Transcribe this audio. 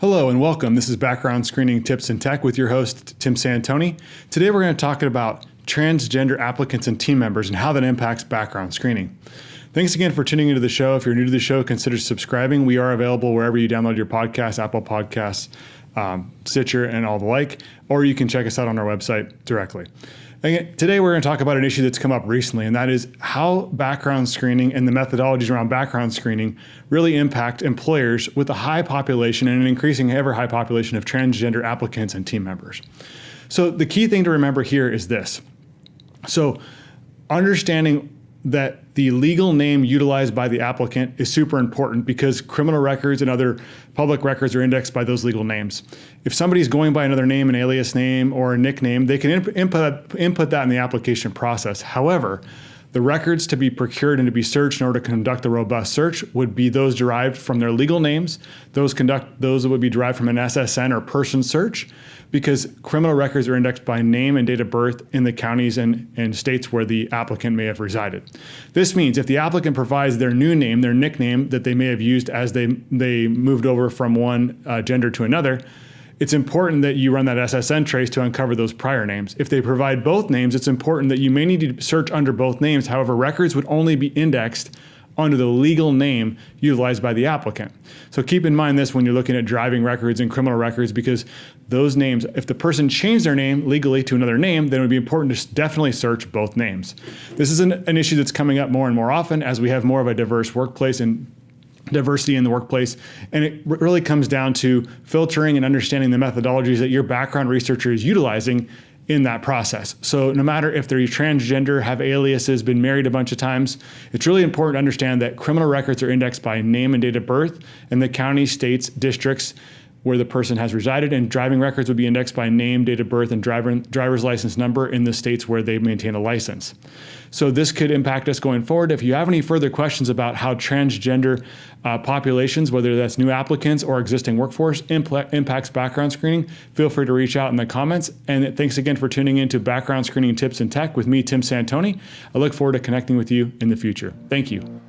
Hello and welcome. This is Background Screening Tips and Tech with your host, Tim Santoni. Today we're going to talk about transgender applicants and team members and how that impacts background screening. Thanks again for tuning into the show. If you're new to the show, consider subscribing. We are available wherever you download your podcasts, Apple Podcasts, Stitcher, and all the like, or you can check us out on our website directly. Again, today we're going to talk about an issue that's come up recently, and that is how background screening and the methodologies around background screening really impact employers with a high population and an increasing ever high population of transgender applicants and team members. So the key thing to remember here is this. So understanding that the legal name utilized by the applicant is super important because criminal records and other public records are indexed by those legal names. If somebody's going by another name, an alias name, or a nickname, they can input that in the application process. However, the records to be procured and to be searched in order to conduct a robust search would be those derived from their legal names. Those would be derived from an SSN or person search, because criminal records are indexed by name and date of birth in the counties and states where the applicant may have resided. This means if the applicant provides their new name, their nickname that they may have used as they moved over from one gender to another, it's important that you run that SSN trace to uncover those prior names. If they provide both names, it's important that you may need to search under both names. However, records would only be indexed under the legal name utilized by the applicant. So keep in mind this when you're looking at driving records and criminal records, because those names, if the person changed their name legally to another name, then it would be important to definitely search both names. This is an issue that's coming up more and more often as we have more of a diverse workplace and diversity in the workplace. And it really comes down to filtering and understanding the methodologies that your background researcher is utilizing in that process. So no matter if they're transgender, have aliases, been married a bunch of times, it's really important to understand that criminal records are indexed by name and date of birth in the county, states, districts where the person has resided, and driving records would be indexed by name, date of birth, and driver's license number in the states where they maintain a license. So this could impact us going forward. If you have any further questions about how transgender populations, whether that's new applicants or existing workforce, impacts background screening, feel free to reach out in the comments. And thanks again for tuning in to Background Screening Tips and Tech with me, Tim Santoni. I look forward to connecting with you in the future. Thank you.